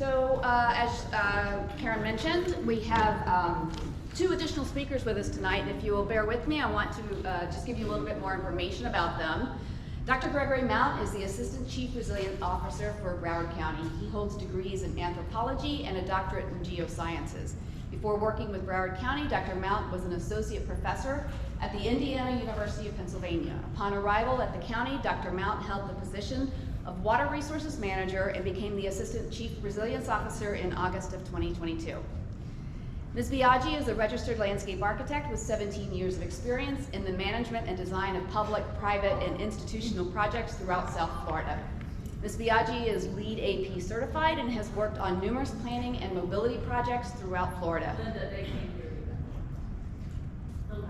As Karen mentioned, we have two additional speakers with us tonight, and if you will bear with me, I want to just give you a little bit more information about them. Dr. Gregory Mount is the Assistant Chief Resilience Officer for Broward County. He holds degrees in anthropology and a doctorate in geosciences. Before working with Broward County, Dr. Mount was an associate professor at the Indiana University of Pennsylvania. Upon arrival at the county, Dr. Mount held the position of Water Resources Manager and became the Assistant Chief Resilience Officer in August of 2022. Ms. Biaggi is a registered landscape architect with 17 years of experience in the management and design of public, private, and institutional projects throughout South Florida. Ms. Biaggi is LEED AP certified and has worked on numerous planning and mobility projects throughout Florida. Linda, they can't hear you.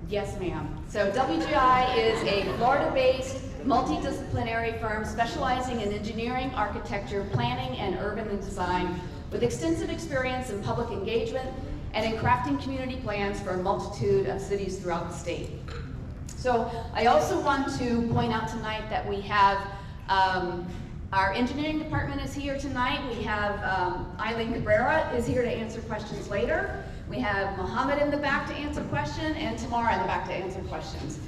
Yes, ma'am. So WGI is a Florida-based multidisciplinary firm specializing in engineering, architecture, planning, and urban design with extensive experience in public engagement and in crafting community plans for a multitude of cities throughout the state. So I also want to point out tonight that we have our engineering department is here tonight. We have Eileen Cabrera is here to answer questions later. We have Mohammed in the back to answer questions and Tamara in the back to answer questions.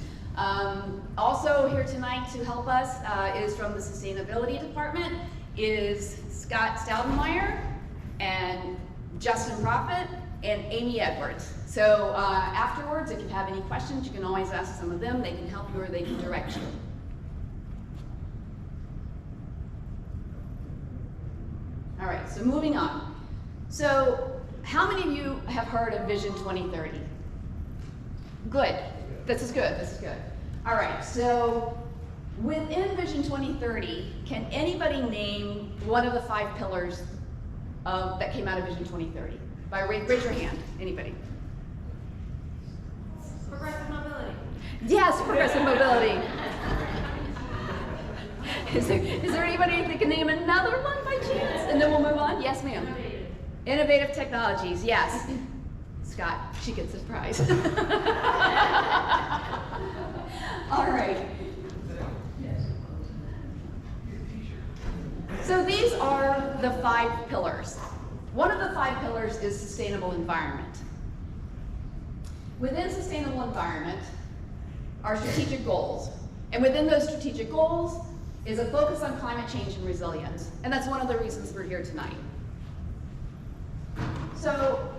Also here tonight to help us is from the sustainability department is Scott Staudenmeyer and Justin Prophet and Amy Edwards. So afterwards, if you have any questions, you can always ask some of them. They can help you or they can direct you. All right, so moving on. So how many of you have heard of Vision 2030? Good. This is good. This is good. All right, so within Vision 2030, can anybody name one of the 5 pillars that came out of Vision 2030? Raise your hand. Anybody? Progressive mobility. Yes, progressive mobility. Is there anybody that can name another one by chance? And then we'll move on. Yes, ma'am. Innovative technologies. Yes. Scott, she gets a prize. All right. So these are the 5 pillars. One of the 5 pillars is sustainable environment. Within sustainable environment are strategic goals. And within those strategic goals is a focus on climate change and resilience. And that's one of the reasons we're here tonight. So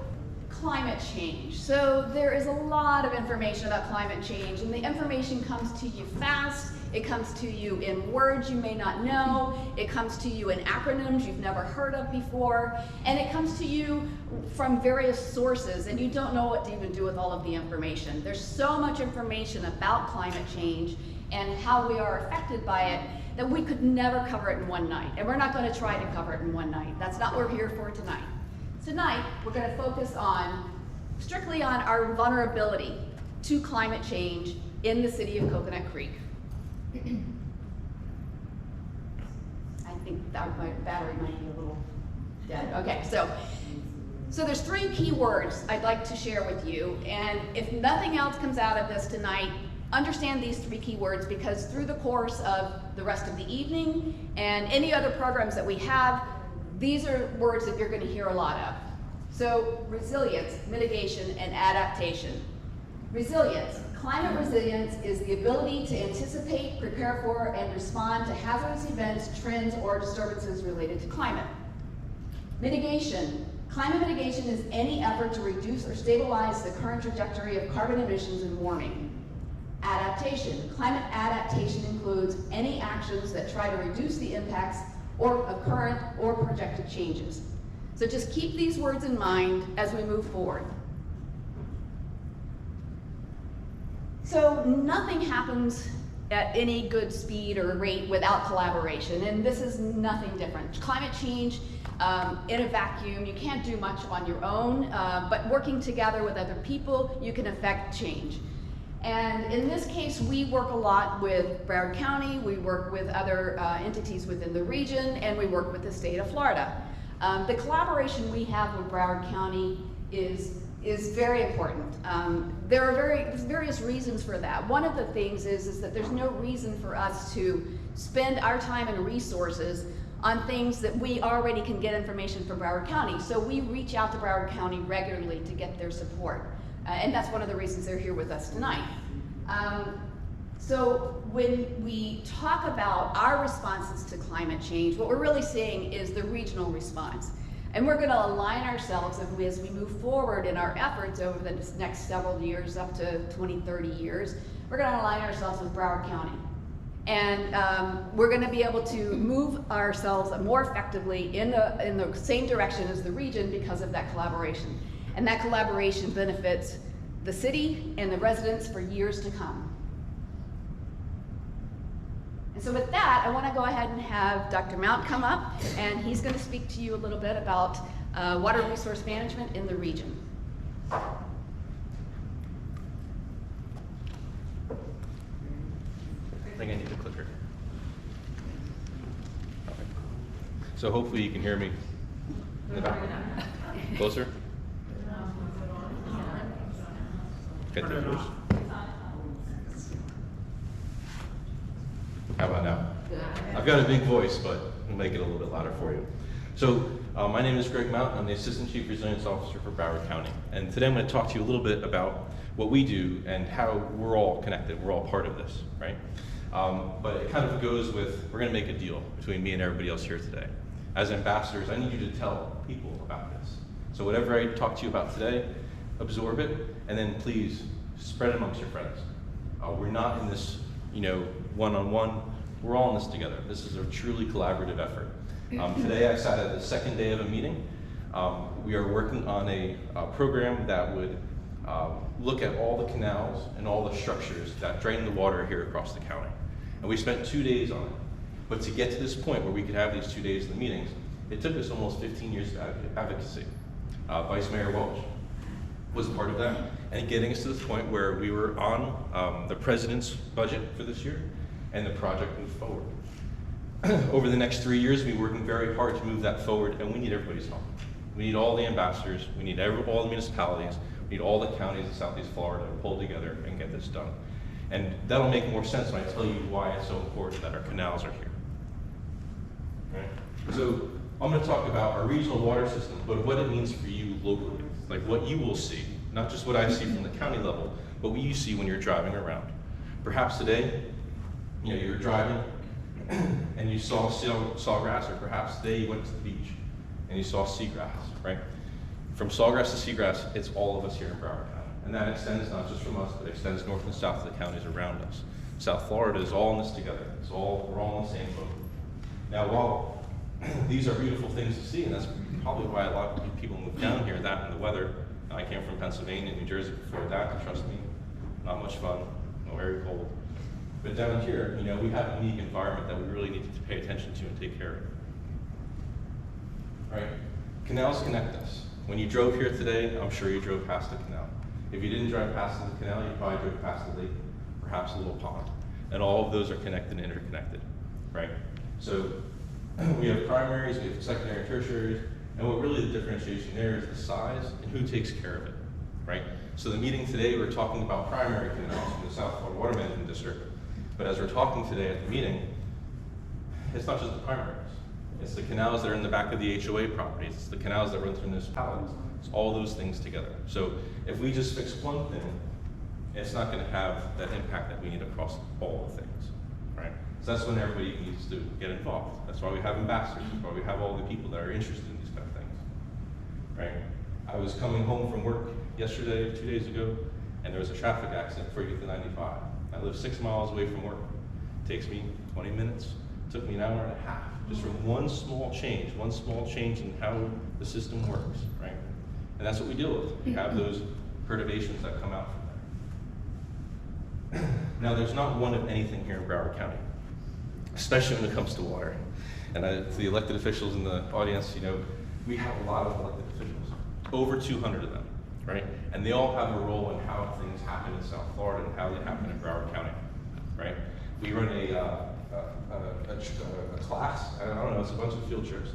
climate change. So there is a lot of information about climate change, and the information comes to you fast. It comes to you in words you may not know. It comes to you in acronyms you've never heard of before. And it comes to you from various sources, and you don't know what to even do with all of the information. There's so much information about climate change and how we are affected by it that we could never cover it in one night. And we're not going to try to cover it in one night. That's not what we're here for tonight. Tonight, we're going to focus strictly on our vulnerability to climate change in the city of Coconut Creek. I think that my battery might be a little dead. Okay, so there's 3 key words I'd like to share with you, and if nothing else comes out of this tonight, understand these 3 key words, because through the course of the rest of the evening and any other programs that we have, these are words that you're going to hear a lot of. So resilience, mitigation, and adaptation. Resilience. Climate resilience is the ability to anticipate, prepare for, and respond to hazardous events, trends, or disturbances related to climate. Mitigation. Climate mitigation is any effort to reduce or stabilize the current trajectory of carbon emissions and warming. Adaptation. Climate adaptation includes any actions that try to reduce the impacts of current or projected changes. So just keep these words in mind as we move forward. So nothing happens at any good speed or rate without collaboration, and this is nothing different. Climate change in a vacuum, you can't do much on your own, but working together with other people, you can affect change. And in this case, we work a lot with Broward County, we work with other entities within the region, and we work with the state of Florida. The collaboration we have with Broward County is very important. There are various reasons for that. One of the things is that there's no reason for us to spend our time and resources on things that we already can get information from Broward County. So we reach out to Broward County regularly to get their support. And that's one of the reasons they're here with us tonight. So when we talk about our responses to climate change, what we're really seeing is the regional response. And we're gonna align ourselves as we move forward in our efforts over the next several years, up to 20, 30 years, we're gonna align ourselves with Broward County. And we're gonna be able to move ourselves more effectively in the same direction as the region because of that collaboration. And that collaboration benefits the city and the residents for years to come. And so with that, I want to go ahead and have Dr. Mount come up, and he's going to speak to you a little bit about water resource management in the region. I think I need the clicker. Okay. So hopefully you can hear me in the back. Closer? Get the voice. How about now? I've got a big voice, but I'll make it a little bit louder for you. So my name is Greg Mount. I'm the Assistant Chief Resilience Officer for Broward County. And today I'm going to talk to you a little bit about what we do and how we're all connected. We're all part of this, right? But it kind of goes with, we're going to make a deal between me and everybody else here today. As ambassadors, I need you to tell people about this. So whatever I talk to you about today, absorb it, and then please spread it amongst your friends. We're not in this, one-on-one. We're all in this together. This is a truly collaborative effort. Today I sat at the second day of a meeting. We are working on a program that would look at all the canals and all the structures that drain the water here across the county. And we spent 2 days on it. But to get to this point where we could have these 2 days in the meetings, it took us almost 15 years of advocacy. Vice Mayor Welch was part of that, and getting us to this point where we were on the president's budget for this year, and the project moved forward. Over the next 3 years, we're working very hard to move that forward, and we need everybody's help. We need all the ambassadors, we need all the municipalities, we need all the counties in Southeast Florida to pull together and get this done. And that'll make more sense when I tell you why it's so important that our canals are here. Right? So I'm going to talk about our regional water system, but what it means for you locally, like what you will see, not just what I see from the county level, but what you see when you're driving around. Perhaps today, you're driving and you saw sawgrass, or perhaps today you went to the beach and you saw seagrass, right? From sawgrass to seagrass, it's all of us here in Broward County. And that extends not just from us, but extends north and south to the counties around us. South Florida is all in this together. We're all in the same boat. Now, while these are beautiful things to see, and that's probably why a lot of people move down here, that and the weather. I came from Pennsylvania and New Jersey before that, and trust me, not much fun, very cold. But down here, we have a unique environment that we really need to pay attention to and take care of. All right, canals connect us. When you drove here today, I'm sure you drove past the canal. If you didn't drive past the canal, you probably drove past the lake, perhaps a little pond. And all of those are connected and interconnected, right? So we have primaries, we have secondary and tertiaries, and what really the differentiation there is the size and who takes care of it, right? So the meeting today, we're talking about primary canals from the South Florida Water Management District, but as we're talking today at the meeting, it's not just the primaries. It's the canals that are in the back of the HOA properties. It's the canals that run through municipalities. It's all those things together. So if we just fix one thing, it's not going to have that impact that we need across all the things, right? So that's when everybody needs to get involved. That's why we have ambassadors. That's why we have all the people that are interested in these kind of things, right? I was coming home from work yesterday, 2 days ago, and there was a traffic accident before you get to 95. I live 6 miles away from work. It takes me 20 minutes. It took me an hour and a half, just from one small change in how the system works, right? And that's what we deal with. We have those perturbations that come out from there. Now, there's not one of anything here in Broward County, especially when it comes to water. And to the elected officials in the audience, we have a lot of elected officials, over 200 of them, right? And they all have a role in how things happen in South Florida and how they happen in Broward County, right? We run a class, I don't know, it's a bunch of field trips.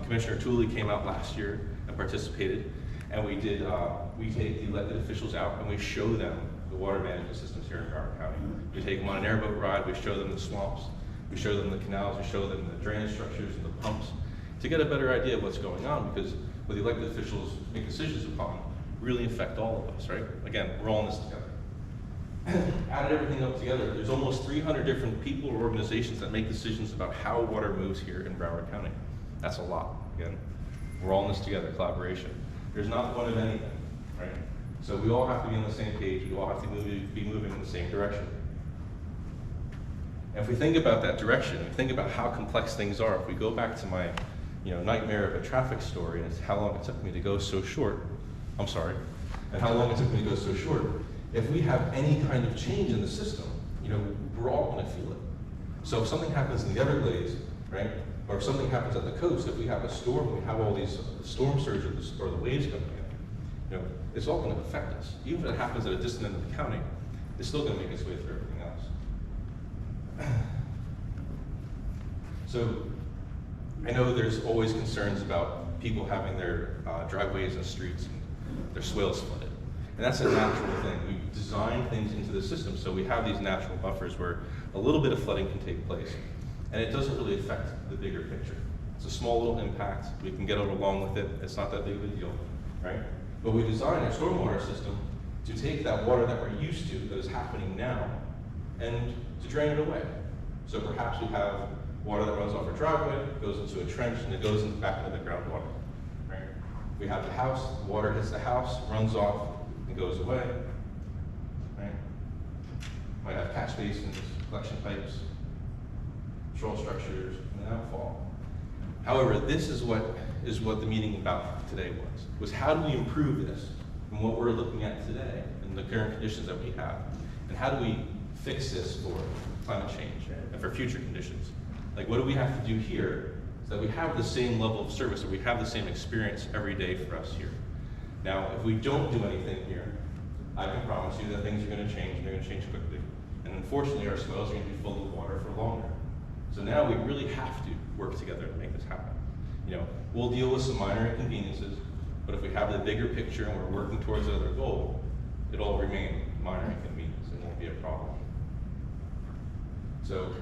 Commissioner Tooley came out last year and participated, and we take the elected officials out and we show them the water management systems here in Broward County. We take them on an airboat ride, we show them the swamps, We show them the canals, we show them the drainage structures and the pumps to get a better idea of what's going on, because what the elected officials make decisions upon really affect all of us, right? Again, we're all in this together. Added everything up together, there's almost 300 different people or organizations that make decisions about how water moves here in Broward County. That's a lot, again. We're all in this together, collaboration. There's not one of anything, right? So we all have to be on the same page, we all have to be moving in the same direction. And if we think about that direction, we think about how complex things are, if we go back to my nightmare of a traffic story, and it's how long it took me to go so short, and how long it took me to go so short, if we have any kind of change in the system, we're all gonna feel it. So if something happens in the Everglades, right, or if something happens at the coast, if we have a storm, we have all these storm surges or the waves coming in, it's all gonna affect us. Even if it happens at a distant end of the county, it's still gonna make its way through everything else. So, I know there's always concerns about people having their driveways and streets and their swales flooded. And that's a natural thing. We design things into the system so we have these natural buffers where a little bit of flooding can take place. And it doesn't really affect the bigger picture. It's a small little impact. We can get along with it. It's not that big of a deal, right? But we design our stormwater system to take that water that we're used to, that is happening now, and to drain it away. So perhaps we have water that runs off our driveway, goes into a trench, and it goes back into the groundwater, right? We have the house, the water hits the house, runs off, and goes away, right? Might have catch basins, collection pipes, control structures, and outfall. However, this is what the meeting about today was how do we improve this from what we're looking at today and the current conditions that we have, and how do we fix this for climate change and for future conditions? Like, what do we have to do here so that we have the same level of service, or we have the same experience every day for us here? Now, if we don't do anything here, I can promise you that things are going to change, and they're going to change quickly. And unfortunately, our swales are going to be full of water for longer. So now we really have to work together to make this happen. We'll deal with some minor inconveniences, but if we have the bigger picture and we're working towards another goal, it'll remain minor inconvenience. It won't be a problem. So,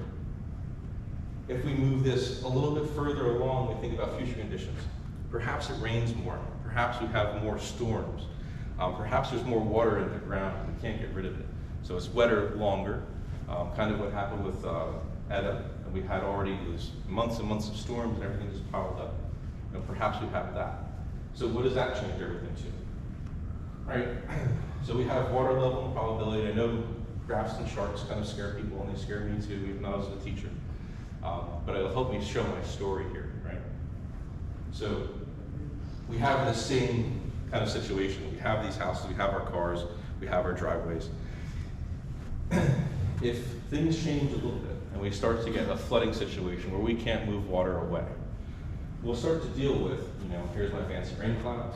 if we move this a little bit further along, we think about future conditions. Perhaps it rains more. Perhaps we have more storms. Perhaps there's more water in the ground and we can't get rid of it. So it's wetter longer, kind of what happened with Etta. And we had already these months and months of storms and everything just piled up. Perhaps we have that. So what does that change everything to? Right? So we have water level and probability. I know graphs and charts kind of scare people, and they scare me too, even though I was a teacher. But it'll help me show my story here, right? So we have the same kind of situation. We have these houses, we have our cars, we have our driveways. If things change a little bit and we start to get a flooding situation where we can't move water away, we'll start to deal with, here's my fancy rain clouds.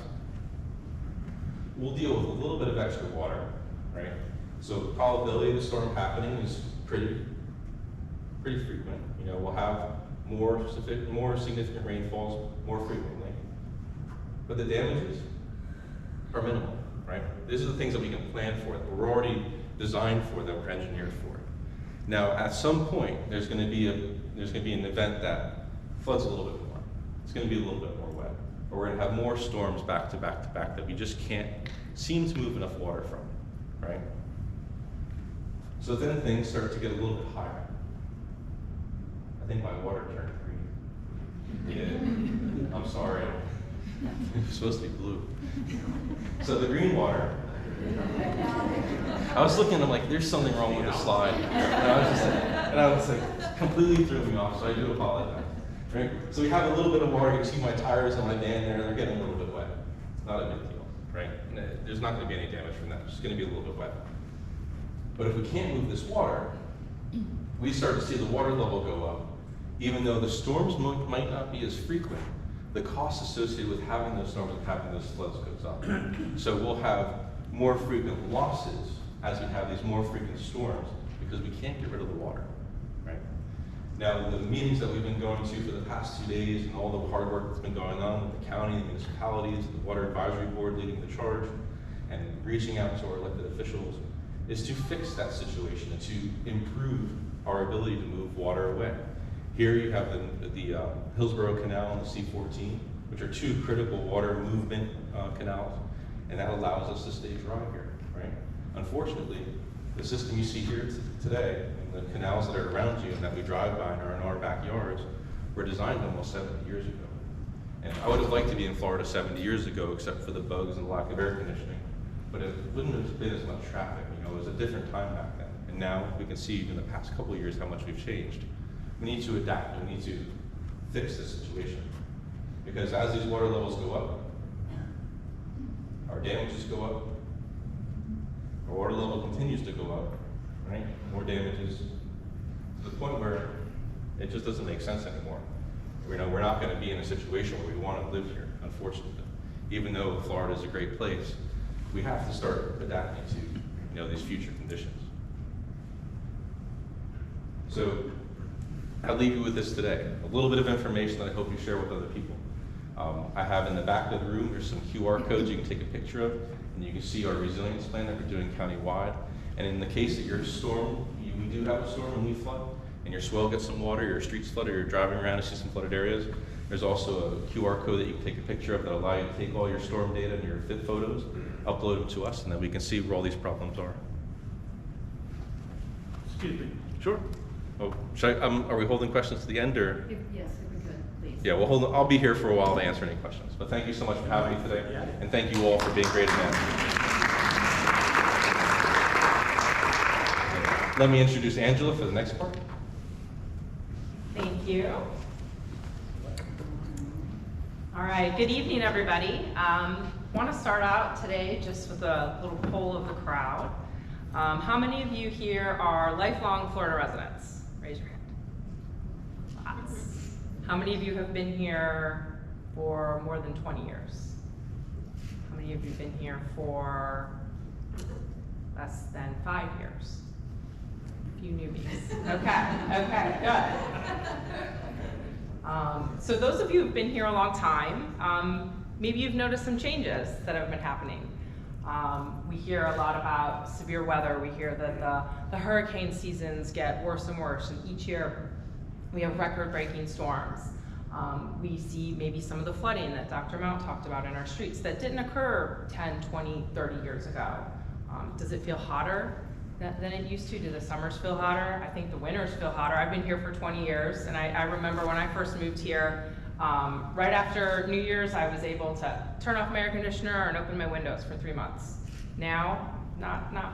We'll deal with a little bit of extra water, right? So the probability of the storm happening is pretty frequent. We'll have more significant rainfalls more frequently. But the damages are minimal, right? These are the things that we can plan for, that we're already designed for, that we're engineered for. Now, at some point, there's going to be an event that floods a little bit more. It's going to be a little bit more wet, or we're going to have more storms back to back to back that we just can't seem to move enough water from, right? So then things start to get a little bit higher. I think my water turned green. Yeah, I'm sorry. It was supposed to be blue. So the green water, I was looking, I'm like, there's something wrong with the slide. And I was like, completely threw me off, so I do apologize. Right? So we have a little bit of water. You can see my tires on my van there, they're getting a little bit wet. It's not a big deal, right? And there's not going to be any damage from that. It's just going to be a little bit wet. But if we can't move this water, we start to see the water level go up. Even though the storms might not be as frequent, the cost associated with having those storms and having those floods goes up. So we'll have more frequent losses as we have these more frequent storms because we can't get rid of the water, right? Now, the meetings that we've been going to for the past 2 days and all the hard work that's been going on with the county, the municipalities, the Water Advisory Board leading the charge, and reaching out to our elected officials, is to fix that situation and to improve our ability to move water away. Here you have the Hillsborough Canal and the C14, which are two critical water movement canals, and that allows us to stay dry here, right? Unfortunately, the system you see here today, and the canals that are around you and that we drive by and are in our backyards, were designed almost 70 years ago. And I would have liked to be in Florida 70 years ago, except for the bugs and lack of air conditioning. But it wouldn't have been as much traffic, you know, it was a different time back then. And now we can see in the past couple of years how much we've changed. We need to adapt, we need to fix this situation. Because as these water levels go up, our damages go up, our water level continues to go up, right? More damages, to the point where it just doesn't make sense anymore. You know, we're not going to be in a situation where we want to live here, unfortunately. Even though Florida is a great place, we have to start adapting to, you know, these future conditions. So I'll leave you with this today. A little bit of information that I hope you share with other people. I have in the back of the room, there's some QR codes you can take a picture of, and you can see our resilience plan that we're doing countywide. And in the case that your storm, we do have a storm and we flood, and your swell gets some water, your streets flood, or you're driving around and see some flooded areas, there's also a QR code that you can take a picture of that allow you to take all your storm data and your fit photos, upload them to us, and then we can see where all these problems are. Excuse me. Sure. Oh, are we holding questions to the end, or? Yes, if we could, please. Yeah, well, I'll be here for a while to answer any questions. But thank you so much for having me today, and thank you all for being great events. Let me introduce Angela for the next part. Thank you. All right, good evening, everybody. Want to start out today just with a little poll of the crowd. How many of you here are lifelong Florida residents? Raise your hand. Lots. How many of you have been here for more than 20 years? How many of you have been here for less than 5 years? A few newbies. Okay, good. So those of you who've been here a long time, maybe you've noticed some changes that have been happening. We hear a lot about severe weather. We hear that the hurricane seasons get worse and worse, and each year we have record-breaking storms. We see maybe some of the flooding that Dr. Mount talked about in our streets that didn't occur 10, 20, 30 years ago. Does it feel hotter than it used to? Do the summers feel hotter? I think the winters feel hotter. I've been here for 20 years, and I remember when I first moved here, right after New Year's, I was able to turn off my air conditioner and open my windows for 3 months. Now,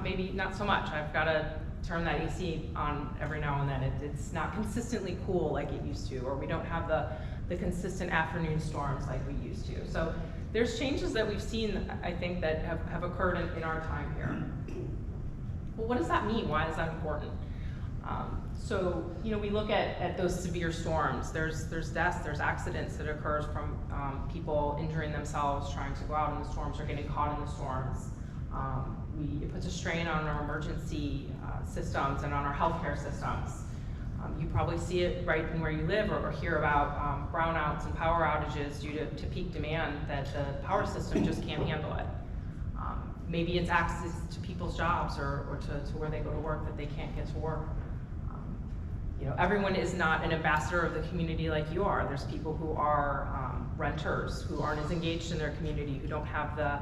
maybe not so much. I've got to turn that AC on every now and then. It's not consistently cool like it used to, or we don't have the consistent afternoon storms like we used to. So there's changes that we've seen, I think, that have occurred in our time here. Well, what does that mean? Why is that important? So, you know, we look at those severe storms. There's deaths, there's accidents that occurs from people injuring themselves trying to go out in the storms or getting caught in the storms. It puts a strain on our emergency systems and on our healthcare systems. You probably see it right in where you live, or hear about brownouts and power outages due to peak demand that the power system just can't handle it. Maybe it's access to people's jobs or to where they go to work that they can't get to work. You know, everyone is not an ambassador of the community like you are. There's people who are renters, who aren't as engaged in their community, who don't have the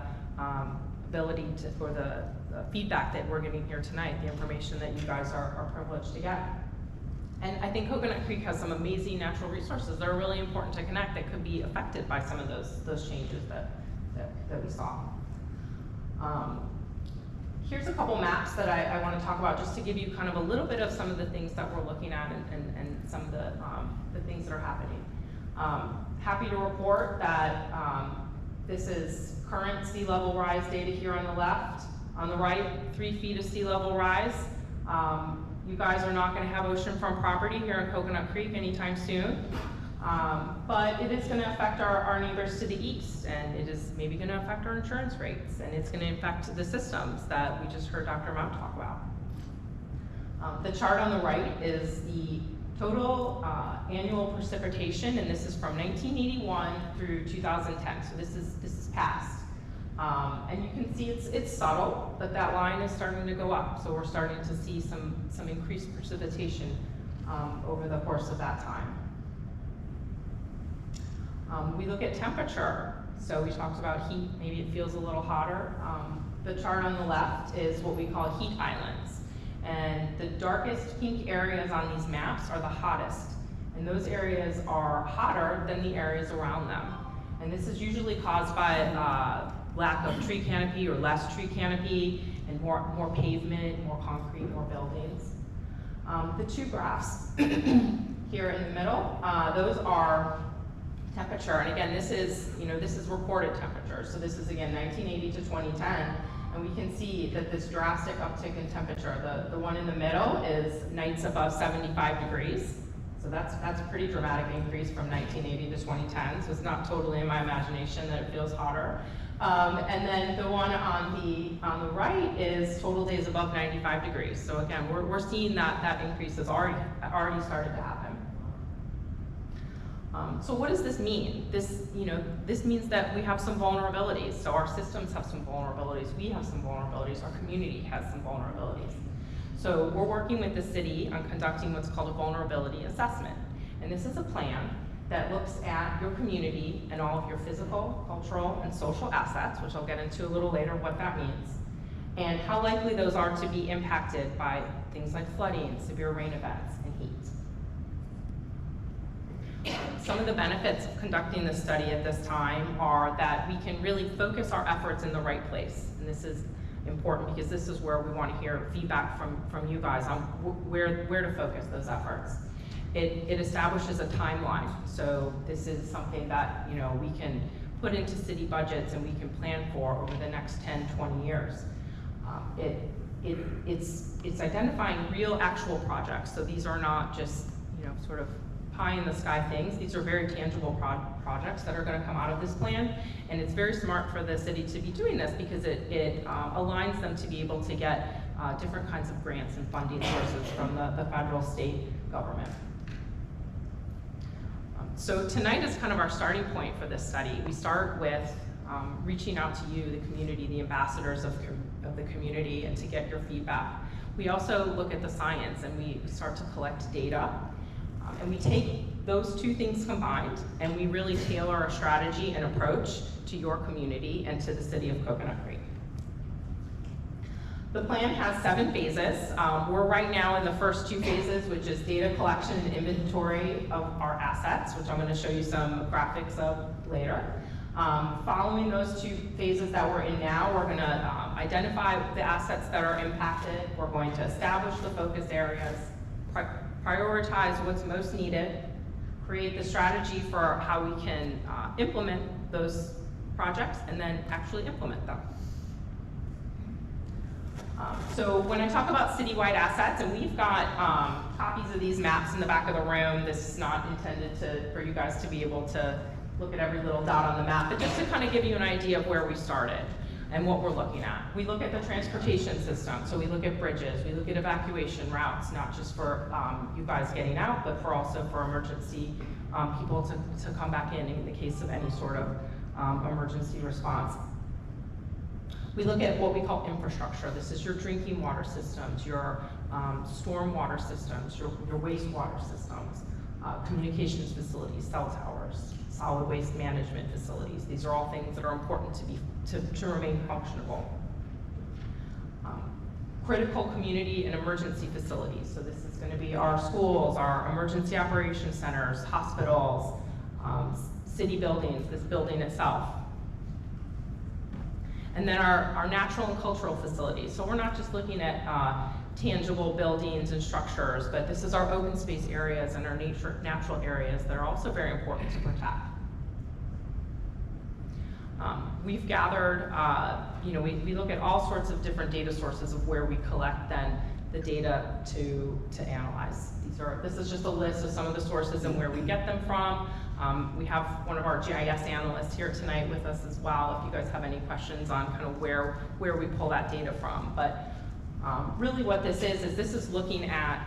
ability or the feedback that we're getting here tonight, the information that you guys are privileged to get. And I think Coconut Creek has some amazing natural resources that are really important to connect that could be affected by some of those changes that we saw. Here's a couple maps that I want to talk about just to give you kind of a little bit of some of the things that we're looking at and some of the things that are happening. Happy to report that this is current sea level rise data here on the left. On the right, 3 feet of sea level rise. You guys are not going to have oceanfront property here in Coconut Creek anytime soon. But it is going to affect our neighbors to the east, and it is maybe going to affect our insurance rates, and it's going to affect the systems that we just heard Dr. Mount talk about. The chart on the right is the total annual precipitation, and this is from 1981 through 2010, so this is past. And you can see it's subtle, but that line is starting to go up. So we're starting to see some increased precipitation over the course of that time. We look at temperature. So we talked about heat, maybe it feels a little hotter. The chart on the left is what we call heat islands. And the darkest pink areas on these maps are the hottest. And those areas are hotter than the areas around them. And this is usually caused by lack of tree canopy or less tree canopy and more pavement, more concrete, more buildings. The two graphs here in the middle, those are temperature. And again, this is reported temperature. So this is again 1980 to 2010. And we can see that this drastic uptick in temperature. The one in the middle is nights above 75 degrees. So that's a pretty dramatic increase from 1980 to 2010. So it's not totally in my imagination that it feels hotter. And then the one on the right is total days above 95 degrees. So again, we're seeing that increase has already started to happen. So what does this mean? This means that we have some vulnerabilities. So our systems have some vulnerabilities. We have some vulnerabilities. Our community has some vulnerabilities. So we're working with the city on conducting what's called a vulnerability assessment. And this is a plan that looks at your community and all of your physical, cultural, and social assets, which I'll get into a little later what that means, and how likely those are to be impacted by things like flooding, severe rain events, and heat. Some of the benefits of conducting this study at this time are that we can really focus our efforts in the right place. And this is important because this is where we want to hear feedback from you guys on where to focus those efforts. It establishes a timeline. So this is something that we can put into city budgets and we can plan for over the next 10, 20 years. It's identifying real actual projects. So these are not just sort of pie in the sky things. These are very tangible projects that are going to come out of this plan, and it's very smart for the city to be doing this because it aligns them to be able to get different kinds of grants and funding sources from the federal, state government. So tonight is kind of our starting point for this study. We start with reaching out to you, the community, the ambassadors of the community, and to get your feedback. We also look at the science and we start to collect data. And we take those two things combined and we really tailor a strategy and approach to your community and to the city of Coconut Creek. The plan has 7 phases. We're right now in the first 2 phases, which is data collection and inventory of our assets, which I'm going to show you some graphics of later. Following those 2 phases that we're in now, we're going to identify the assets that are impacted. We're going to establish the focus areas, prioritize what's most needed, create the strategy for how we can implement those projects, and then actually implement them. So when I talk about citywide assets, and we've got copies of these maps in the back of the room. This is not intended for you guys to be able to look at every little dot on the map, but just to kind of give you an idea of where we started and what we're looking at. We look at the transportation system, so we look at bridges, we look at evacuation routes, not just for you guys getting out, but also for emergency people to come back in the case of any sort of emergency response. We look at what we call infrastructure. This is your drinking water systems, your storm water systems, your wastewater systems, communications facilities, cell towers, solid waste management facilities. These are all things that are important to remain functional. Critical community and emergency facilities. So this is going to be our schools, our emergency operations centers, hospitals, city buildings, this building itself. And then our natural and cultural facilities. So we're not just looking at tangible buildings and structures, but this is our open space areas and our natural areas that are also very important to protect. We've gathered, we look at all sorts of different data sources of where we collect then the data to analyze. This is just a list of some of the sources and where we get them from. We have one of our GIS analysts here tonight with us as well, if you guys have any questions on kind of where we pull that data from. But really what this is looking at,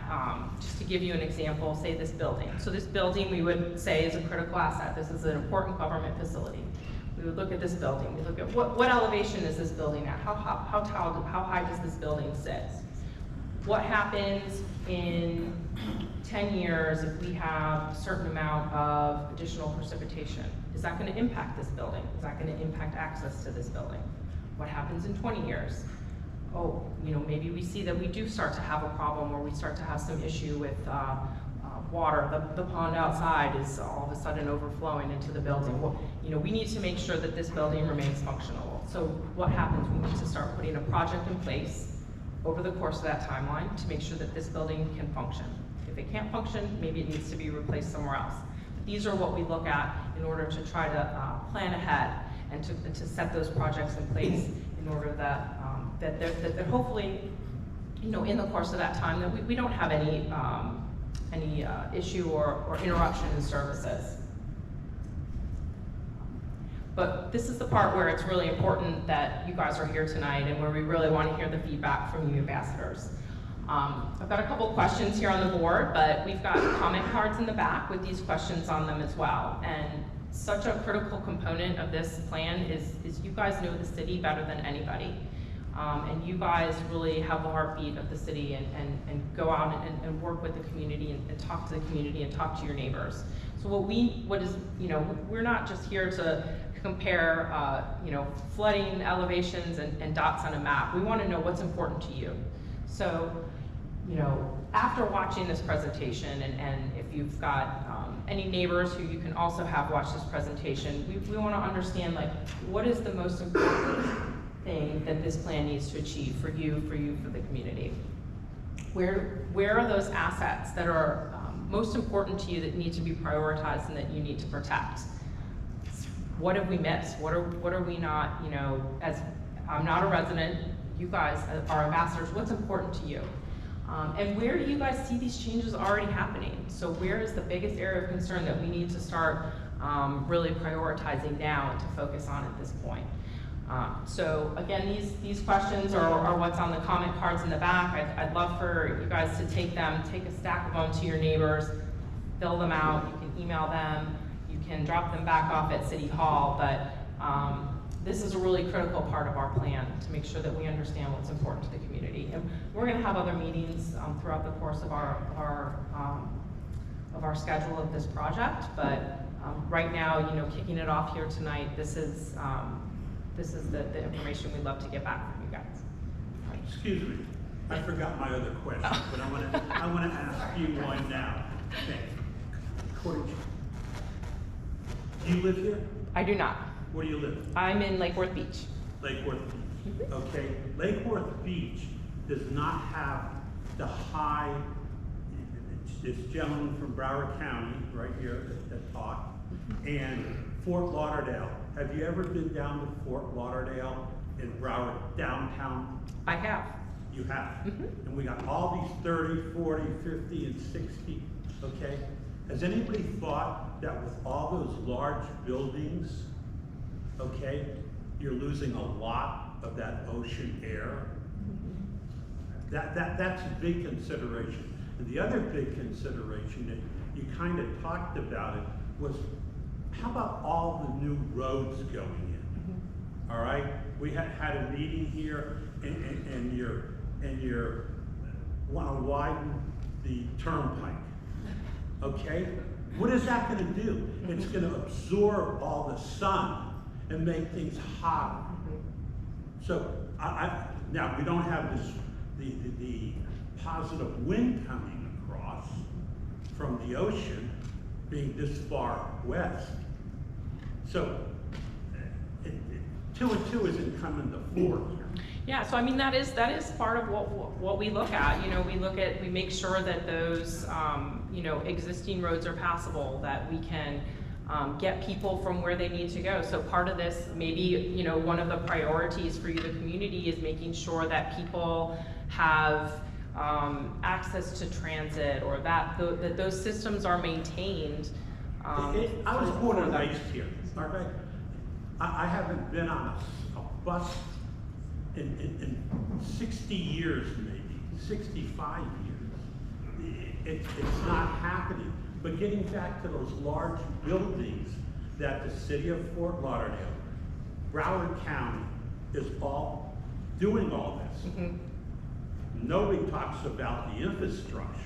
just to give you an example, say this building. So this building we would say is a critical asset. This is an important government facility. We would look at this building, we look at what elevation is this building at? How high does this building sit? What happens in 10 years if we have a certain amount of additional precipitation? Is that gonna impact this building? Is that gonna impact access to this building? What happens in 20 years? Oh, you know, maybe we see that we do start to have a problem, or we start to have some issue with water. The pond outside is all of a sudden overflowing into the building. Well, you know, we need to make sure that this building remains functional. So what happens? We need to start putting a project in place over the course of that timeline to make sure that this building can function. If it can't function, maybe it needs to be replaced somewhere else. These are what we look at in order to try to plan ahead and to set those projects in place in order that that hopefully, you know, in the course of that time that we don't have any issue or interruption in services. But this is the part where it's really important that you guys are here tonight and where we really want to hear the feedback from you ambassadors. I've got a couple questions here on the board, but we've got comment cards in the back with these questions on them as well. And such a critical component of this plan is you guys know the city better than anybody. And you guys really have the heartbeat of the city and go out and work with the community and talk to the community and talk to your neighbors. So we're not just here to compare, flooding elevations and dots on a map. We want to know what's important to you. So, after watching this presentation, and if you've got any neighbors who you can also have watch this presentation, we want to understand, like, what is the most important thing that this plan needs to achieve for you, for the community? Where are those assets that are most important to you that need to be prioritized and that you need to protect? What have we missed? What are we not, as I'm not a resident, you guys are ambassadors, what's important to you? And where do you guys see these changes already happening? So where is the biggest area of concern that we need to start really prioritizing now and to focus on at this point? So again, these questions are what's on the comment cards in the back. I'd love for you guys to take a stack of them to your neighbors, fill them out, you can email them, you can drop them back off at City Hall, but this is a really critical part of our plan to make sure that we understand what's important to the community. And we're gonna have other meetings throughout the course of our schedule of this project, but right now, kicking it off here tonight, this is the information we'd love to get back from you guys. Excuse me, I forgot my other question, but I want to ask you one now. Okay. Cory, do you live here? I do not. Where do you live? I'm in Lake Worth Beach. Lake Worth Beach. Okay. Lake Worth Beach does not have the high. This gentleman from Broward County, right here, that talked, and Fort Lauderdale. Have you ever been down to Fort Lauderdale in Broward downtown? I have. You have. Mm-hmm. And we got all these 30, 40, 50, and 60, okay? Has anybody thought that with all those large buildings, okay, you're losing a lot of that ocean air? That's a big consideration. And the other big consideration that you kind of talked about it was, how about all the new roads going in? All right, we had a meeting here, and you're want to widen the turnpike. Okay, what is that going to do? It's going to absorb all the sun and make things hotter. So now we don't have the positive wind coming across from the ocean being this far west. So 2 and 2 isn't coming to 4 here. Yeah, so I mean that is part of what we look at. We make sure that those existing roads are passable, that we can get people from where they need to go. So part of this, maybe one of the priorities for you, the community, is making sure that people have access to transit, or that those systems are maintained. I was born and raised here. All right? I haven't been on a bus in 60 years, maybe 65 years. It's not happening. But getting back to those large buildings that the city of Fort Lauderdale Broward County is all doing all this. Nobody talks about the infrastructure,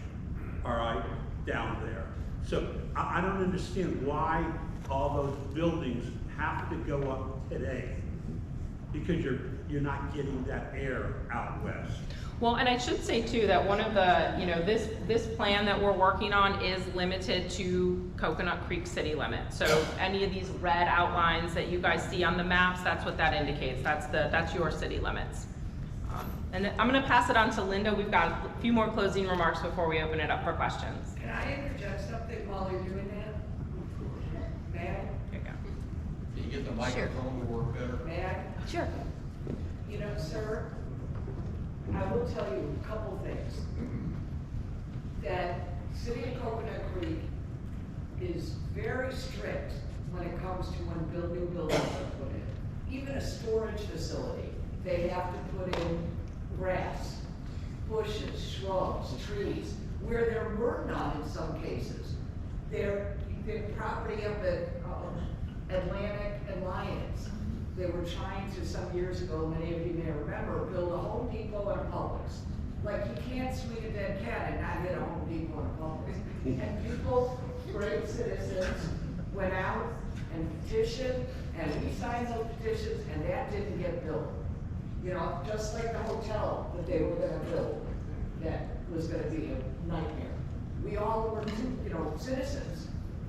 all right, down there. So I don't understand why all those buildings have to go up today, because you're not getting that air out west. Well, and I should say too, that one of the, this plan that we're working on is limited to Coconut Creek city limits. So any of these red outlines that you guys see on the maps, that's what that indicates. That's your city limits. And I'm gonna pass it on to Linda. We've got a few more closing remarks before we open it up for questions. Can I interject something while you're doing that? May I? Here you go. Can you get the microphone to work better? May I? Sure. You know, sir, I will tell you a couple things. That City of Coconut Creek is very strict when it comes to when new buildings are put in. Even a storage facility, they have to put in grass, bushes, shrubs, trees, where there were none in some cases. The property up at Atlantic and Lyons, they were trying to, some years ago, many of you may remember, build a Home Depot and a Publix. Like, you can't swing a dead cat and not hit a Home Depot and a Publix. And people, great citizens, went out and petitioned, and we signed those petitions, and that didn't get built. You know, just like the hotel that they were gonna build, that was gonna be a nightmare. We all were, citizens,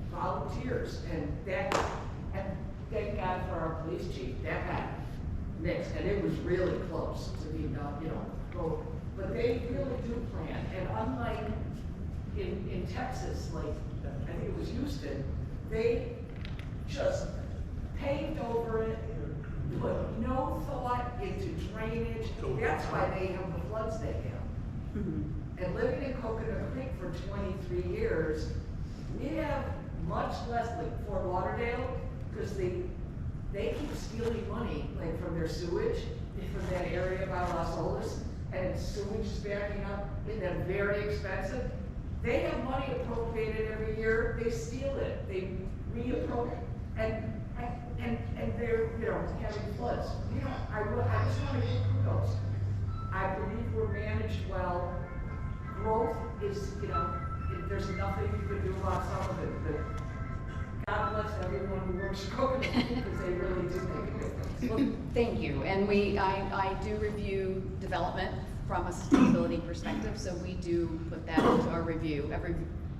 volunteers, and thank God for our police chief, that got mixed, and it was really close to be done, but they really do plan, and unlike in Texas, like, I think it was Houston, they just paved over it, put no thought into drainage. That's why they have the floods they have. And living in Coconut Creek for 23 years, we have much less, like Fort Lauderdale, because they keep stealing money, like from their sewage, from that area by Las Olas, and sewage is backing up, and they're very expensive. They have money appropriated every year, they steal it, they reappropriate, and they're, having floods. I just want to give kudos. I believe we're managed well. Growth is, there's nothing you can do about some of it, but God bless everyone who works for Coconut Creek, because they really do make a difference. Well, thank you. And I do review development from a sustainability perspective, so we do put that into our review. Every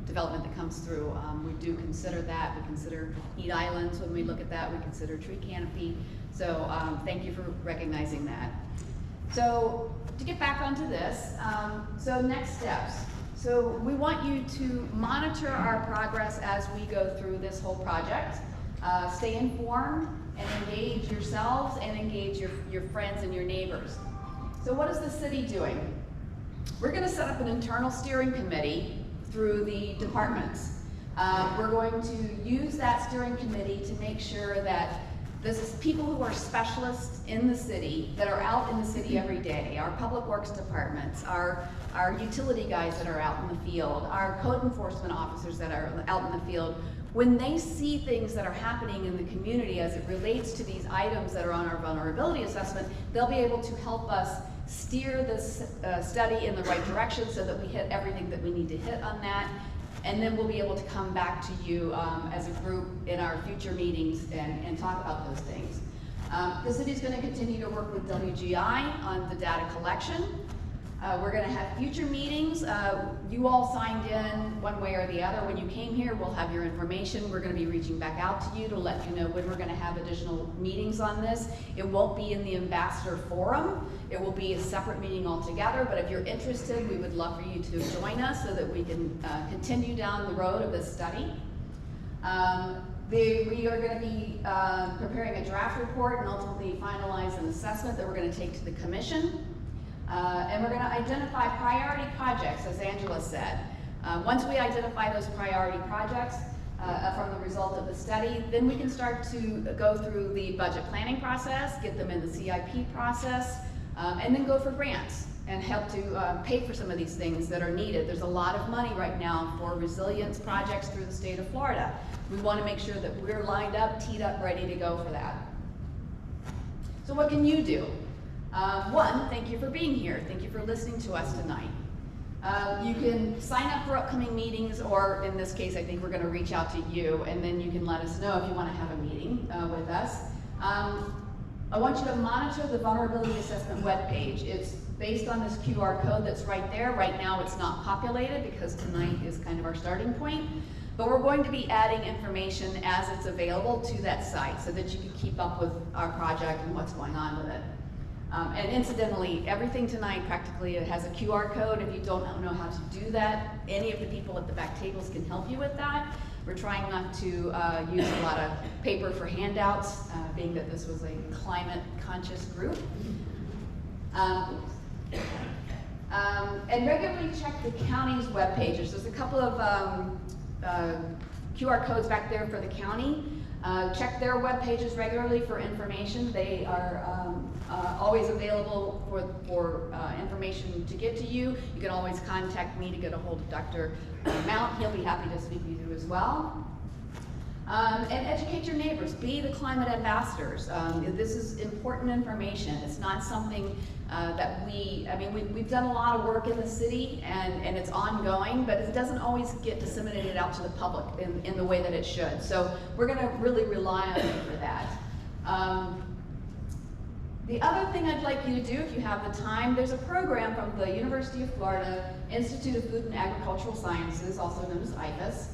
development that comes through, we do consider that. We consider heat islands when we look at that. We consider tree canopy. So thank you for recognizing that. So to get back onto this, so next steps. So we want you to monitor our progress as we go through this whole project. Stay informed and engage yourselves and engage your friends and your neighbors. So what is the city doing? We're going to set up an internal steering committee through the departments. We're going to use that steering committee to make sure that this is people who are specialists in the city, that are out in the city every day, our public works departments, our utility guys that are out in the field, our code enforcement officers that are out in the field. When they see things that are happening in the community as it relates to these items that are on our vulnerability assessment, they'll be able to help us steer this study in the right direction so that we hit everything that we need to hit on that. And then we'll be able to come back to you as a group in our future meetings and talk about those things. The city's going to continue to work with WGI on the data collection. We're going to have future meetings. You all signed in one way or the other. When you came here, we'll have your information. We're going to be reaching back out to you to let you know when we're going to have additional meetings on this. It won't be in the Ambassador Forum. It will be a separate meeting altogether, but if you're interested, we would love for you to join us so that we can continue down the road of this study. We are going to be preparing a draft report and ultimately finalize an assessment that we're going to take to the commission. And we're going to identify priority projects, as Angela said. Once we identify those priority projects from the result of the study, then we can start to go through the budget planning process, get them in the CIP process, and then go for grants and help to pay for some of these things that are needed. There's a lot of money right now for resilience projects through the state of Florida. We want to make sure that we're lined up, teed up, ready to go for that. So what can you do? One, thank you for being here. Thank you for listening to us tonight. You can sign up for upcoming meetings, or in this case, I think we're gonna reach out to you, and then you can let us know if you wanna have a meeting with us. I want you to monitor the vulnerability assessment webpage. It's based on this QR code that's right there. Right now, it's not populated because tonight is kind of our starting point, but we're going to be adding information as it's available to that site so that you can keep up with our project and what's going on with it. And incidentally, everything tonight practically has a QR code. If you don't know how to do that, any of the people at the back tables can help you with that. We're trying not to use a lot of paper for handouts, being that this was a climate conscious group. And regularly check the county's web pages. There's a couple of QR codes back there for the county. Check their web pages regularly for information. They are always available for information to get to you. You can always contact me to get a hold of Dr. Mount. He'll be happy to speak with you as well. And educate your neighbors. Be the climate ambassadors. This is important information. It's not something that we've done a lot of work in the city and it's ongoing, but it doesn't always get disseminated out to the public in the way that it should. So we're gonna really rely on you for that. The other thing I'd like you to do, if you have the time, there's a program from the University of Florida Institute of Food and Agricultural Sciences, also known as IFAS,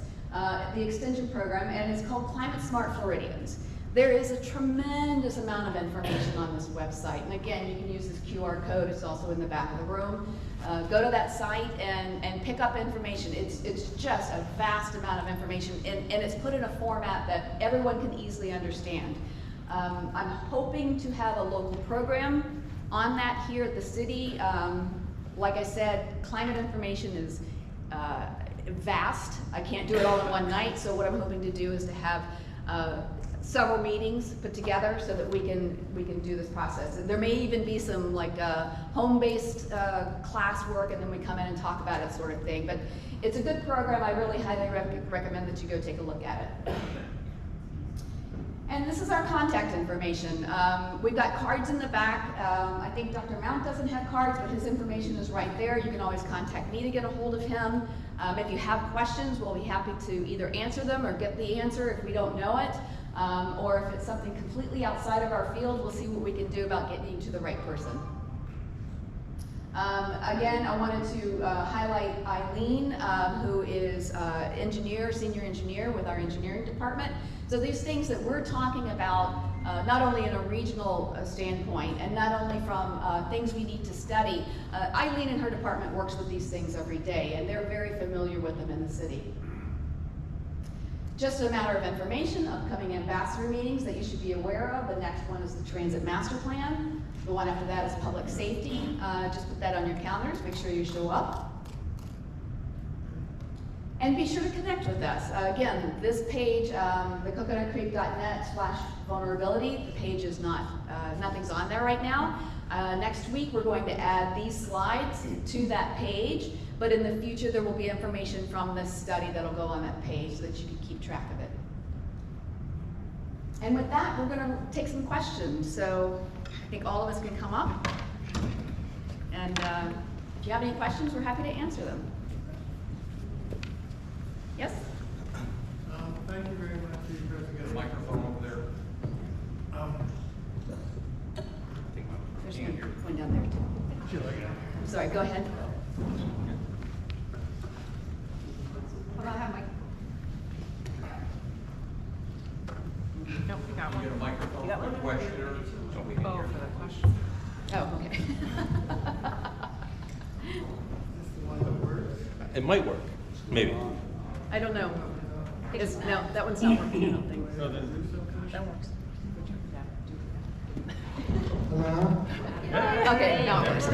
the extension program, and it's called Climate Smart Floridians. There is a tremendous amount of information on this website, and again, you can use this QR code. It's also in the back of the room. Go to that site and pick up information. It's just a vast amount of information, and it's put in a format that everyone can easily understand. I'm hoping to have a local program on that here at the city. Like I said, climate information is vast. I can't do it all in one night, so what I'm hoping to do is to have several meetings put together so that we can do this process. There may even be some like home-based class work, and then we come in and talk about it, sort of thing. But it's a good program. I really highly recommend that you go take a look at it. And this is our contact information. We've got cards in the back. I think Dr. Mount doesn't have cards, but his information is right there. You can always contact me to get a hold of him. If you have questions, we'll be happy to either answer them or get the answer if we don't know it. Or if it's something completely outside of our field, we'll see what we can do about getting you to the right person. Again, I wanted to highlight Eileen, who is senior engineer with our engineering department. So these things that we're talking about, not only in a regional standpoint and not only from things we need to study, Eileen and her department works with these things every day, and they're very familiar with them in the city. Just a matter of information, upcoming ambassador meetings that you should be aware of. The next one is the Transit Master Plan. The one after that is Public Safety. Just put that on your calendars, make sure you show up. And be sure to connect with us. Again, this page, the coconutcreek.net/vulnerability, the page is nothing's on there right now. Next week, we're going to add these slides to that page, but in the future, there will be information from this study that'll go on that page so that you can keep track of it. And with that, we're gonna take some questions. So I think all of us can come up. And if you have any questions, we're happy to answer them. Yes? Thank you very much for your Get a presentation. microphone over there. There's one down there too. I'm sorry, go ahead. Hold on, I have my. Nope, we got You one. get a microphone You got for the one? questioner, so we can Oh, hear. for the question. Oh, okay. Is this the one that works? It might work, maybe. I don't know. No, that one's not working, I don't think. That works. Hello? Okay, now it works.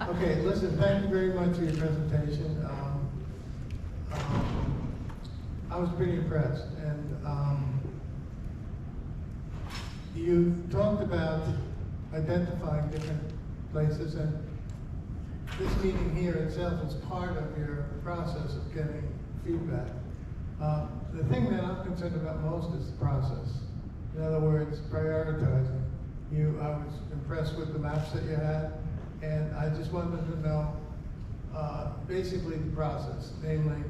Okay, listen, thank you very much for your presentation. I was pretty impressed, and you talked about identifying different places, and this meeting here itself is part of your process of getting feedback. The thing that I'm concerned about most is the process. In other words, prioritizing. I was impressed with the maps that you had, and I just wanted to know, basically the process, namely,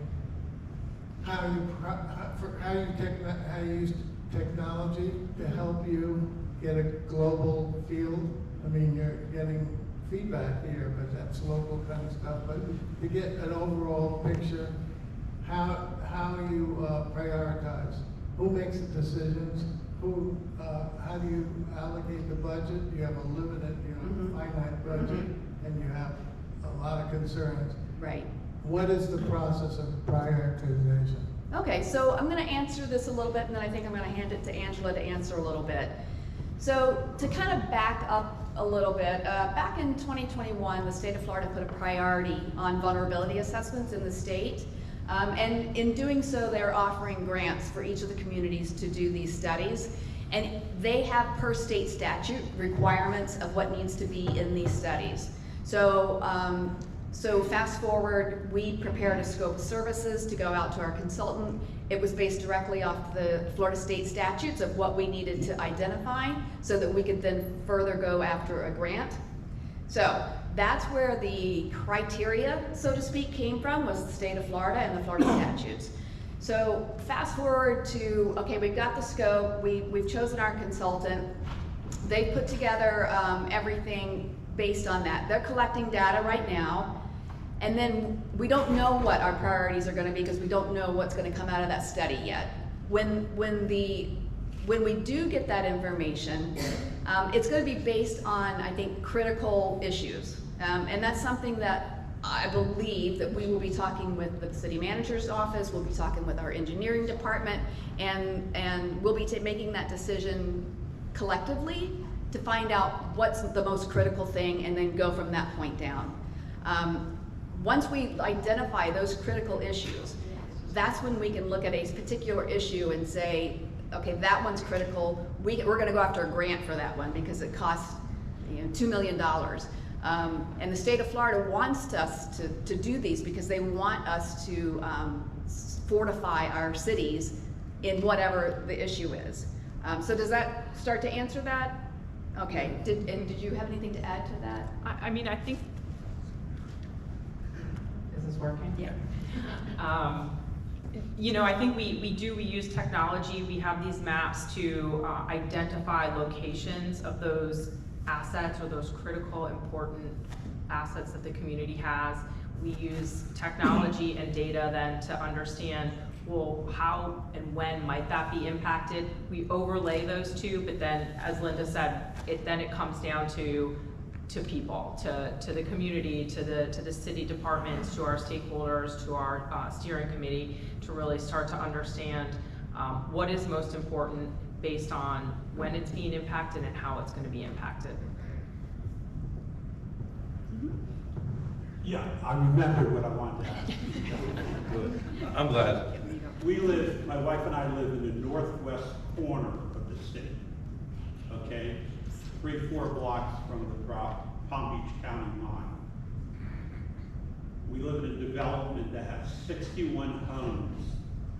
how you use technology to help you get a global feel. I mean, you're getting feedback here, but that's local kind of stuff. But to get an overall picture, how you prioritize, who makes the decisions, how do you allocate the budget? You have a limited, finite budget, and you have a lot of concerns. Right. What is the process of prioritization? Okay, so I'm going to answer this a little bit, and then I think I'm going to hand it to Angela to answer a little bit. So to kind of back up a little bit, back in 2021, the state of Florida put a priority on vulnerability assessments in the state. And in doing so, they're offering grants for each of the communities to do these studies. And they have, per state statute, requirements of what needs to be in these studies. So fast forward, we prepared a scope of services to go out to our consultant. It was based directly off the Florida state statutes of what we needed to identify so that we could then further go after a grant. So that's where the criteria, so to speak, came from, was the state of Florida and the Florida statutes. So fast forward to, okay, we've got the scope, we've chosen our consultant. They put together everything based on that. They're collecting data right now. And then we don't know what our priorities are going to be because we don't know what's going to come out of that study yet. When we do get that information, it's going to be based on, I think, critical issues. And that's something that I believe that we will be talking with the city manager's office, we'll be talking with our engineering department, and we'll be making that decision collectively to find out what's the most critical thing and then go from that point down. Once we identify those critical issues, that's when we can look at a particular issue and say, okay, that one's critical. We're going to go after a grant for that one because it costs $2 million. And the state of Florida wants us to do these because they want us to fortify our cities in whatever the issue is. So does that start to answer that? Okay. Did you have anything to add to that? I mean, I think, is this working? Yeah. I think we use technology. We have these maps to identify locations of those assets or those critical, important assets that the community has. We use technology and data then to understand, well, how and when might that be impacted? We overlay those two, but then, as Linda said, it comes down to people, to the community, to the city departments, to our stakeholders, to our steering committee, to really start to understand what is most important based on when it's being impacted and how it's going to be impacted. Yeah, I remembered what I wanted to ask. Good. I'm glad. My wife and I live in the northwest corner of the city, okay? 3-4 blocks from the Palm Beach County line. We live in a development that has 61 homes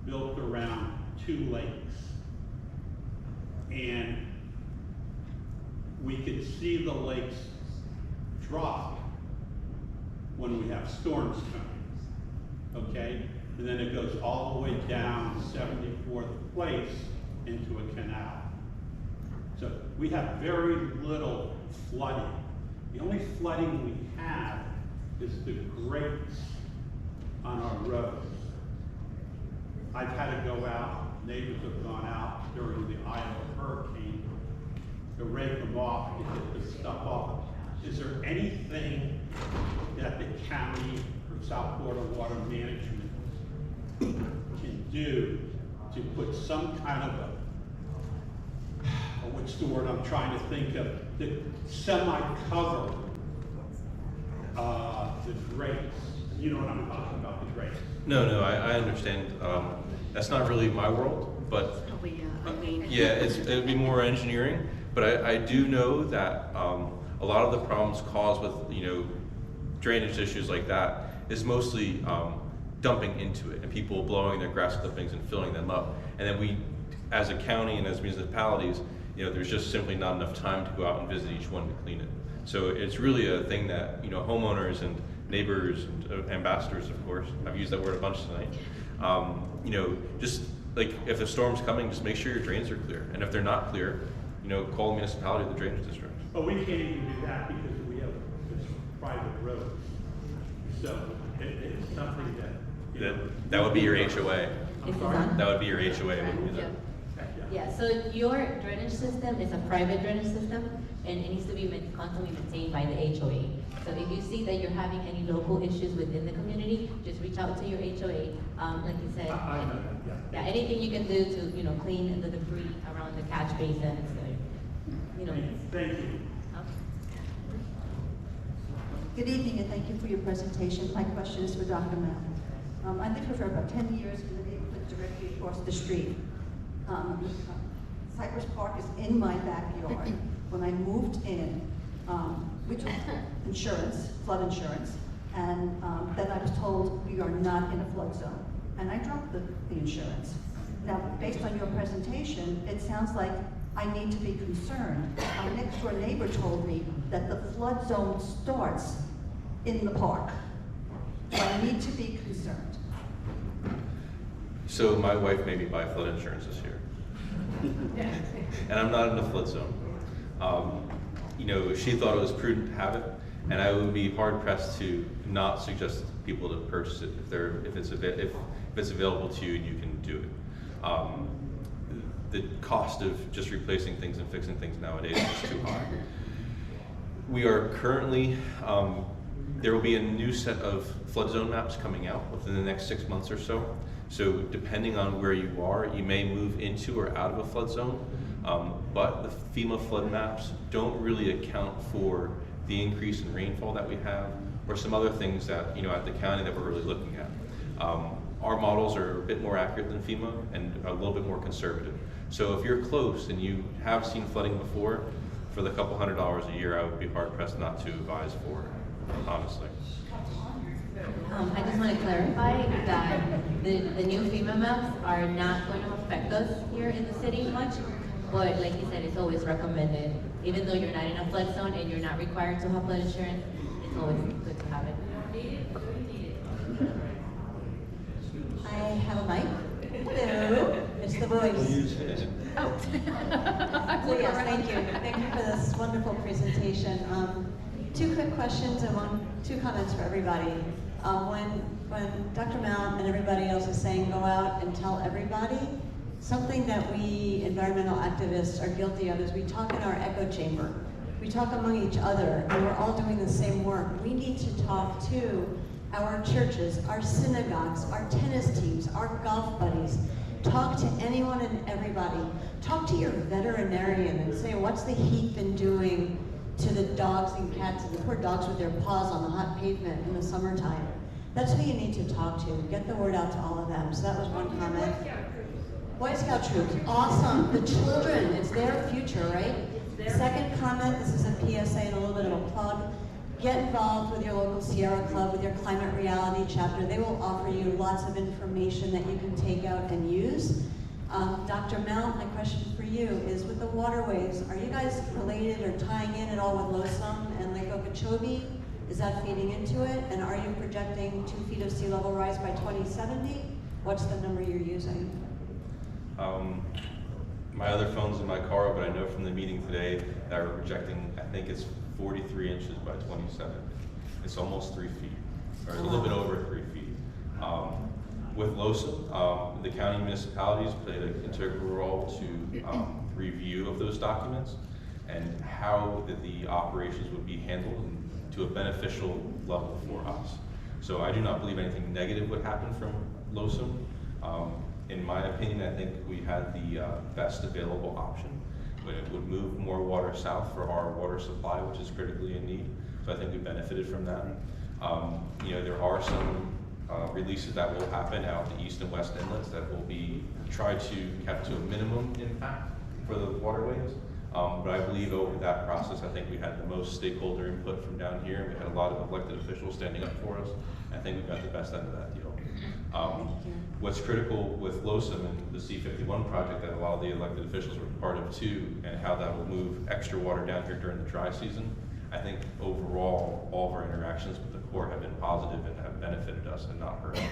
built around 2 lakes. And we could see the lakes drop when we have storms coming, okay? And then it goes all the way down 74th Place into a canal. So we have very little flooding. The only flooding we have is the grates on our roads. I've had to go out, neighbors have gone out during the Iowa hurricane to rake them off and get the stuff off. Is there anything that the county or South Florida Water Management can do to put some kind of what's the word I'm trying to think of, that semi-cover the grates? You know what I'm talking about, the grates. No, I understand. That's not really my world, but yeah, it'd be more engineering. But I do know that a lot of the problems caused with drainage issues like that is mostly dumping into it and people blowing their grass clippings and filling them up. And then we, as a county and as municipalities, there's just simply not enough time to go out and visit each one to clean it. So it's really a thing that, homeowners and neighbors and ambassadors, of course, I've used that word a bunch tonight, just like if a storm's coming, just make sure your drains are clear. And if they're not clear, call the municipality or the drainage district. But we can't even do that because we have this private road. So it's something that. That would be your HOA. I'm sorry? That would be your HOA. Wouldn't be that? Yeah, so your drainage system is a private drainage system, and it needs to be constantly maintained by the HOA. So if you see that you're having any local issues within the community, just reach out to your HOA. Like you said, I know that, yeah. anything you can do to, clean the debris around the catch basins, Thank you. Good evening, and thank you for your presentation. My question is for Dr. Mel. I lived here for about 10 years in the neighborhood directly across the street. Cypress Park is in my backyard. When I moved in, we took insurance, flood insurance, and then I was told we are not in a flood zone, and I dropped the insurance. Now, based on your presentation, it sounds like I need to be concerned. My next door neighbor told me that the flood zone starts in the park. So I need to be concerned. So my wife made me buy flood insurance this year. And I'm not in the flood zone. She thought it was prudent to have it, and I would be hard pressed to not suggest people to purchase it if it's available to you and you can do it. The cost of just replacing things and fixing things nowadays is too high. We are currently, there will be a new set of flood zone maps coming out within the next 6 months or so. So depending on where you are, you may move into or out of a flood zone. But the FEMA flood maps don't really account for the increase in rainfall that we have, or some other things that, at the county that we're really looking at. Our models are a bit more accurate than FEMA and a little bit more conservative. So if you're close and you have seen flooding before, for the couple $100s a year, I would be hard pressed not to advise for it, honestly. I just want to clarify that the new FEMA maps are not going to affect us here in the city much, but like you said, it's always recommended. Even though you're not in a flood zone and you're not required to have flood insurance, it's always good to have it. I have a mic. Hello, it's the voice. Oh. So yes, thank you. Thank you for this wonderful presentation. Two quick questions and two comments for everybody. When Dr. Mount and everybody else is saying go out and tell everybody, something that we environmental activists are guilty of is we talk in our echo chamber. We talk among each other, and we're all doing the same work. We need to talk to our churches, our synagogues, our tennis teams, our golf buddies. Talk to anyone and everybody. Talk to your veterinarian and say, what's the heat been doing to the dogs and cats and the poor dogs with their paws on the hot pavement in the summertime? That's who you need to talk to. Get the word out to all of them. So that was one comment. Boy Scout troops, awesome. The children, it's their future, right? Second comment, this is a PSA and a little bit of a plug. Get involved with your local Sierra Club, with your Climate Reality chapter. They will offer you lots of information that you can take out and use. Dr. Mount, my question for you is with the waterways, are you guys related or tying in at all with Losum and Lake Okeechobee? Is that feeding into it? And are you projecting 2 feet of sea level rise by 2070? What's the number you're using? My other phone's in my car, but I know from the meeting today that we're projecting, I think it's 43 inches by 27. It's almost 3 feet, or a little bit over 3 feet. With LOSUM, the county municipalities played an integral role to review of those documents and how the operations would be handled to a beneficial level for us. So I do not believe anything negative would happen from LOSUM. In my opinion, I think we had the best available option. But it would move more water south for our water supply, which is critically in need. So I think we benefited from that. There are some releases that will happen out the east and west inlets that will be tried to kept to a minimum impact for the waterways. But I believe over that process, I think we had the most stakeholder input from down here. We had a lot of elected officials standing up for us. I think we got the best out of that deal. What's critical with LOSIM and the C51 project that a lot of the elected officials were part of too, and how that will move extra water down here during the dry season, I think overall, all of our interactions with the Corps have been positive and have benefited us and not hurt us.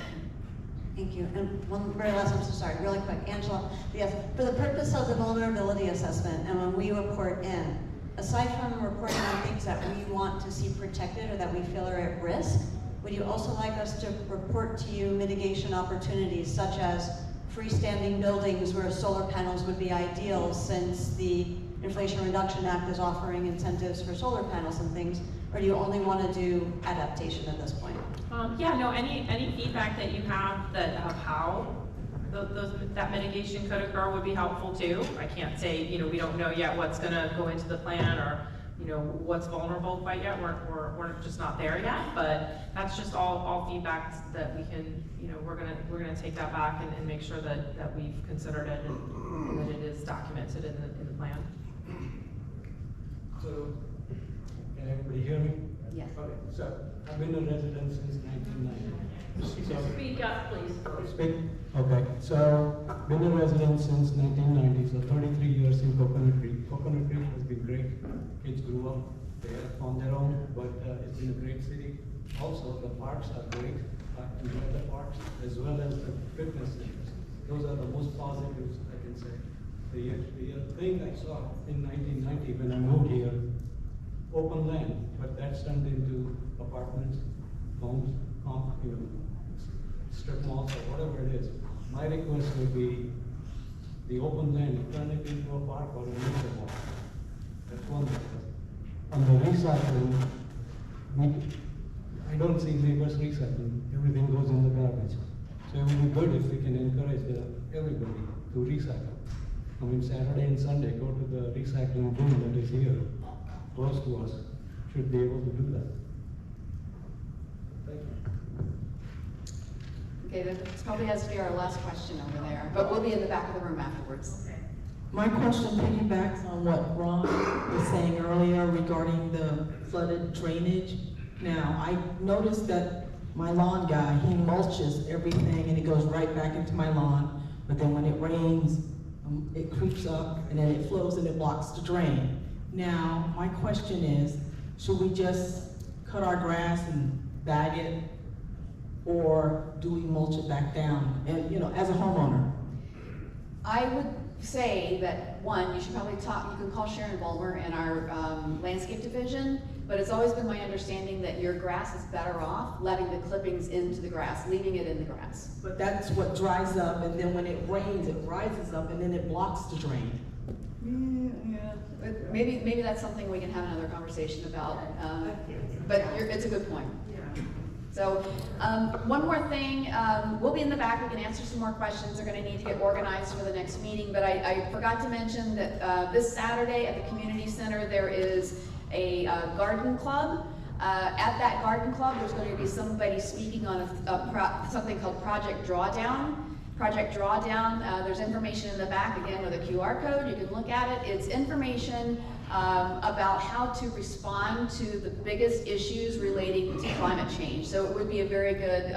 Thank you. And one very last, I'm so sorry, really quick. Angela, yes, for the purpose of the vulnerability assessment and when we report in, aside from reporting on things that we want to see protected or that we feel are at risk, would you also like us to report to you mitigation opportunities such as freestanding buildings where solar panels would be ideal since the Inflation Reduction Act is offering incentives for solar panels and things, or do you only want to do adaptation at this point? Yeah, no, any feedback that you have that of how that mitigation could occur would be helpful too. I can't say, you know, we don't know yet what's gonna go into the plan or, you know, what's vulnerable quite yet. We're just not there yet, but that's just all feedback that we can, you know, we're gonna take that back and make sure that we've considered it and that it is documented in the plan. So, can everybody hear me? Yes. Okay, so, I've been a resident since 1990. So, Speak up, please. speak, okay, so, been a resident since 1990, so 33 years in Coconut Creek. Coconut Creek has been great. Kids grew up there on their own, but it's been a great city. Also, the parks are great. I enjoy the parks as well as the fitness centers. Those are the most positives I can say. The thing I saw in 1990 when I moved here, open land, but that's turned into apartments, homes, you know, strip malls or whatever it is. My request would be the open land, turn it into a park or a nature walk. That's one thing. On the recycling, I don't see neighbors recycling. Everything goes in the garbage. So it would be good if we can encourage everybody to recycle. I mean, Saturday and Sunday, go to the recycling bin that is here, close to us, should be able to do that. Thank you. Okay, this probably has to be our last question over there, but we'll be in the back of the room afterwards. My question piggybacks on what Ron was saying earlier regarding the flooded drainage. Now, I noticed that my lawn guy, he mulches everything and it goes right back into my lawn, but then when it rains, it creeps up and then it flows and it blocks the drain. Now, my question is, should we just cut our grass and bag it, or do we mulch it back down? And, you know, as a homeowner. I would say that, one, you should probably you can call Sharon Bulmer in our landscape division, but it's always been my understanding that your grass is better off letting the clippings into the grass, leaving it in the grass. But that's what dries up, and then when it rains, it rises up, and then it blocks the drain. Yeah. But maybe that's something we can have another conversation about, but it's a good point. So, one more thing, we'll be in the back, we can answer some more questions, they're gonna need to get organized for the next meeting, but I forgot to mention that this Saturday at the community center, there is a garden club. At that garden club, there's going to be somebody speaking on something called Project Drawdown. Project Drawdown, there's information in the back, again with a QR code, you can look at it. It's information about how to respond to the biggest issues relating to climate change. So it would be a very good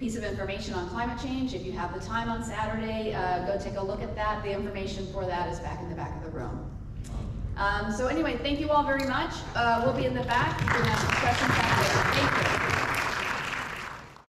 piece of information on climate change. If you have the time on Saturday, go take a look at that. The information for that is back in the back of the room. So anyway, thank you all very much. We'll be in the back. You can ask questions back there. Thank you.